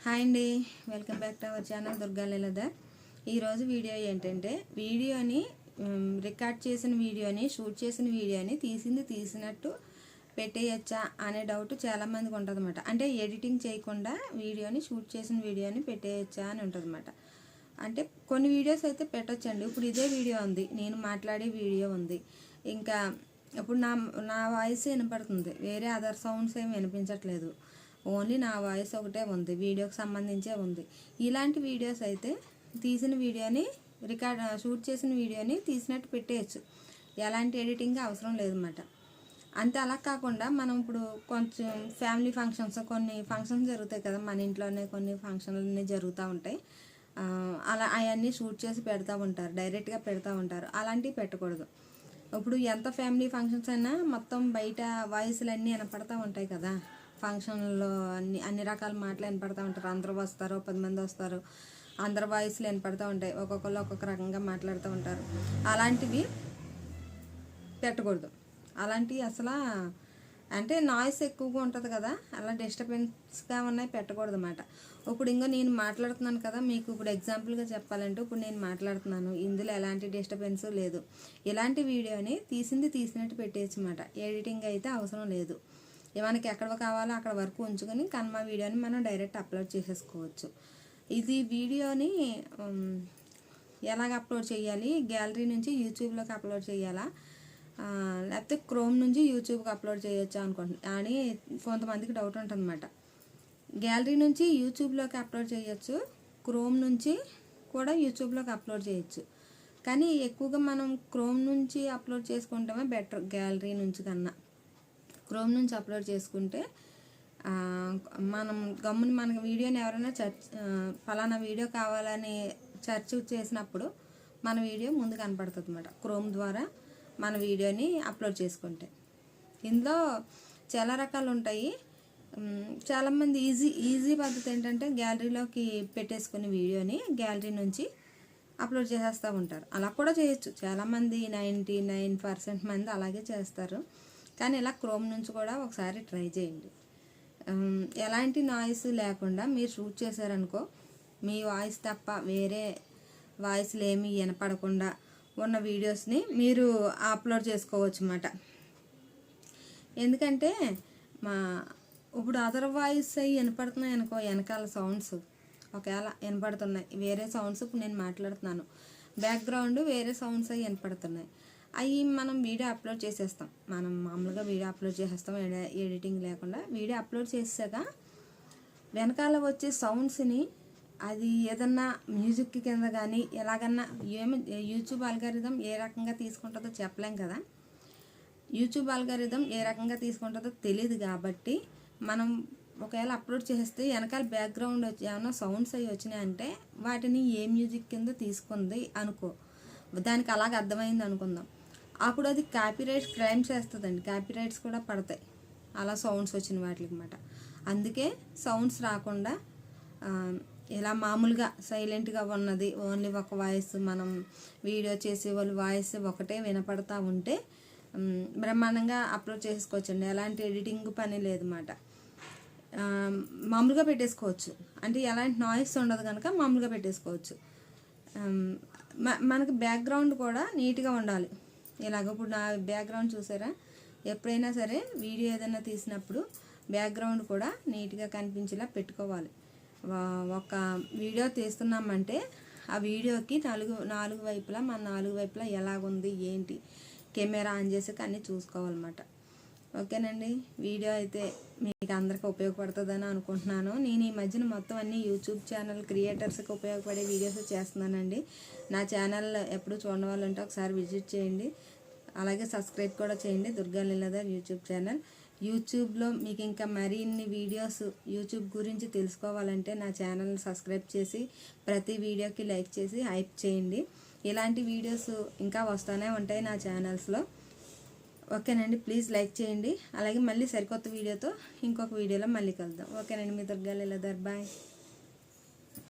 Hi అండి, welcome back to our channel Durga Leeladhar. ఈరోజు video ఏంటంటే వీడియోని రికార్డ్ చేసిన వీడియోని షూట్ చేసిన వీడియోని తీసినట్టు పెట్టేయచ్చా అనే డౌట్ చాలామందికి ఉంటుంది అన్నమాట. అంటే ఎడిటింగ్ చేయకుండా వీడియోని షూట్ చేసిన వీడియోని పెట్టేయచ్చా అని ఉంటుంది అన్నమాట. అంటే కొన్ని వీడియోస్ అయితే పెట్టొచ్చండి. ఇప్పుడు ఇదే వీడియో ఉంది, నేను మాట్లాడే వీడియో ఉంది, ఇంకా ఇప్పుడు నా వాయిస్ వినపడుతుంది, వేరే అదర్ సౌండ్స్ ఏమి వినిపించట్లేదు, ఓన్లీ నా వాయిస్ ఒకటే ఉంది, వీడియోకి సంబంధించే ఉంది. ఇలాంటి వీడియోస్ అయితే తీసిన వీడియోని షూట్ చేసిన వీడియోని తీసినట్టు పెట్టేయచ్చు, ఎలాంటి ఎడిటింగ్ అవసరం లేదన్నమాట. అంతే. అలా కాకుండా మనం ఇప్పుడు కొంచెం ఫ్యామిలీ ఫంక్షన్స్, కొన్ని ఫంక్షన్స్ జరుగుతాయి కదా మన ఇంట్లోనే, కొన్ని ఫంక్షన్లన్నీ జరుగుతూ ఉంటాయి, అలా అవన్నీ షూట్ చేసి పెడతా ఉంటారు, డైరెక్ట్గా పెడతా ఉంటారు. అలాంటివి పెట్టకూడదు. ఇప్పుడు ఎంత ఫ్యామిలీ ఫంక్షన్స్ అయినా మొత్తం బయట వాయిస్లు అన్నీ వినపడతా ఉంటాయి కదా, ఫంక్షన్లో అన్ని రకాల మాటలు వినపడతా ఉంటారు. అందరూ వస్తారు, 10 మంది వస్తారు, అందరు వాయిస్లు వినపడతా ఉంటాయి, ఒక్కొక్కరు ఒక్కొక్క రకంగా మాట్లాడుతూ ఉంటారు. అలాంటివి పెట్టకూడదు. అలాంటివి అసలు అంటే నాయిస్ ఎక్కువగా ఉంటుంది కదా, అలా డిస్టర్బెన్స్గా ఉన్నాయి పెట్టకూడదు అన్నమాట. ఇప్పుడు నేను మాట్లాడుతున్నాను కదా, మీకు ఇప్పుడు ఎగ్జాంపుల్గా చెప్పాలంటే ఇప్పుడు నేను మాట్లాడుతున్నాను, ఇందులో ఎలాంటి డిస్టర్బెన్స్ లేదు. ఇలాంటి వీడియోని తీసినట్టు పెట్టేయచ్చు అన్నమాట. ఎడిటింగ్ అయితే అవసరం లేదు. మనకి ఎక్కడ కావాలో అక్కడ వరకు ఉంచుకొని కన్మా వీడియోని మనం డైరెక్ట్ అప్లోడ్ చేసేసుకోవచ్చు. ఇది వీడియోని ఎలాగ అప్లోడ్ చేయాలి, గ్యాలరీ నుంచి యూట్యూబ్లోకి అప్లోడ్ చేయాలా, లేకపోతే క్రోమ్ నుంచి యూట్యూబ్కి అప్లోడ్ చేయొచ్చా అని కొంతమందికి డౌట్ ఉంటుందన్నమాట. గ్యాలరీ నుంచి యూట్యూబ్లోకి అప్లోడ్ చేయొచ్చు, క్రోమ్ నుంచి కూడా యూట్యూబ్లోకి అప్లోడ్ చేయొచ్చు. కానీ ఎక్కువగా మనం క్రోమ్ నుంచి అప్లోడ్ చేసుకుంటామే బెటర్, గ్యాలరీ నుంచి కన్నా. క్రోమ్ నుంచి అప్లోడ్ చేసుకుంటే మనం మనకి వీడియోని ఎవరైనా ఫలానా వీడియో కావాలని సెర్చ్ చేసినప్పుడు మన వీడియో ముందు కనపడుతుంది అన్నమాట, క్రోమ్ ద్వారా మన వీడియోని అప్లోడ్ చేసుకుంటే. ఇందులో చాలా రకాలు ఉంటాయి. చాలామంది ఈజీ పద్ధతి ఏంటంటే గ్యాలరీలోకి పెట్టేసుకుని వీడియోని గ్యాలరీ నుంచి అప్లోడ్ చేసేస్తూ ఉంటారు. అలా కూడా చేయొచ్చు, చాలామంది 99% మంది అలాగే చేస్తారు. కానీ ఇలా క్రోమ్ నుంచి కూడా ఒకసారి ట్రై చేయండి. ఎలాంటి నాయిస్ లేకుండా మీరు షూట్ చేశారనుకో, మీ వాయిస్ తప్ప వేరే వాయిస్లు ఏమీ వినపడకుండా ఉన్న వీడియోస్ని మీరు అప్లోడ్ చేసుకోవచ్చు అన్నమాట. ఎందుకంటే ఇప్పుడు అదర్ వాయిస్ అవి వినపడుతున్నాయి అనుకో, వెనకాల సౌండ్స్ ఒకవేళ వినపడుతున్నాయి, వేరే సౌండ్స్, ఇప్పుడు నేను మాట్లాడుతున్నాను, బ్యాక్గ్రౌండ్ వేరే సౌండ్స్ అవి వినపడుతున్నాయి, అవి మనం వీడియో అప్లోడ్ చేసేస్తాం. మనం మామూలుగా వీడియో అప్లోడ్ చేసేస్తాం, ఎడిటింగ్ లేకుండా వీడియో అప్లోడ్ చేసాక వెనకాల వచ్చే సౌండ్స్ని అది ఏదన్నా మ్యూజిక్ కింద కానీ ఎలాగన్నా యూట్యూబ్ అల్గారిథం ఏ రకంగా తీసుకుంటుందో చెప్పలేం కదా. యూట్యూబ్ అల్గారిథం ఏ రకంగా తీసుకుంటుందో తెలియదు కాబట్టి మనం ఒకవేళ అప్లోడ్ చేస్తే వెనకాల బ్యాక్గ్రౌండ్ వచ్చి ఏమైనా సౌండ్స్ అవి వచ్చినాయంటే వాటిని ఏ మ్యూజిక్ కింద తీసుకుంది అనుకో, దానికి అలాగ అర్థమైంది అనుకుందాం, అప్పుడు అది కాపీరైట్స్ క్లెయిమ్ చేస్తుందండి, కాపీరైట్స్ కూడా పడతాయి అలా సౌండ్స్ వచ్చిన వాటికి అన్నమాట. అందుకే సౌండ్స్ రాకుండా ఇలా మామూలుగా సైలెంట్గా ఉన్నది, ఓన్లీ ఒక వాయిస్, మనం వీడియో చేసే వాళ్ళు వాయిస్ ఒకటే వినపడతా ఉంటే బ్రహ్మాండంగా అప్లోడ్ చేసుకోవచ్చండి. ఎలాంటి ఎడిటింగ్ పని లేదన్నమాట. మామూలుగా పెట్టేసుకోవచ్చు, అంటే ఎలాంటి నాయిస్ ఉండదు కనుక మామూలుగా పెట్టేసుకోవచ్చు. మనకి బ్యాక్గ్రౌండ్ కూడా నీట్గా ఉండాలి. ఇలాగ ఇప్పుడు నా బ్యాక్గ్రౌండ్ చూసారా, ఎప్పుడైనా సరే వీడియో ఏదైనా తీసినప్పుడు బ్యాక్గ్రౌండ్ కూడా నీట్గా కనిపించేలా పెట్టుకోవాలి. ఒక వీడియో తీస్తున్నామంటే ఆ వీడియోకి నాలుగు వైపులా మన నాలుగు వైపులా ఎలాగుంది ఏంటి, కెమెరా ఆన్ చేసాక అన్నీ చూసుకోవాలన్నమాట. ఓకేనండి, వీడియో అయితే మీకు అందరికీ ఉపయోగపడుతుందని అనుకుంటున్నాను. నేను ఈ మధ్యన మొత్తం అన్ని యూట్యూబ్ ఛానల్ క్రియేటర్స్కి ఉపయోగపడే వీడియోస్ చేస్తున్నానండి. నా ఛానల్ ఎప్పుడు చూడని వాళ్ళు ఉంటే ఒకసారి విజిట్ చేయండి, అలాగే సబ్స్క్రైబ్ కూడా చేయండి, దుర్గా లీలాధర్ యూట్యూబ్ ఛానల్. యూట్యూబ్లో మీకు ఇంకా మరిన్ని వీడియోస్ యూట్యూబ్ గురించి తెలుసుకోవాలంటే నా ఛానల్ సబ్స్క్రైబ్ చేసి ప్రతి వీడియోకి లైక్ చేసి హైప్ చేయండి. ఇలాంటి వీడియోస్ ఇంకా వస్తూనే ఉంటాయి నా ఛానల్స్లో. ఓకేనండి, ప్లీజ్ లైక్ చేయండి. అలాగే మళ్ళీ సరికొత్త వీడియోతో ఇంకొక వీడియోలో మళ్ళీ కలుద్దాం. ఓకేనండి, మీ దుర్గా లీలాధర్, బాయ్.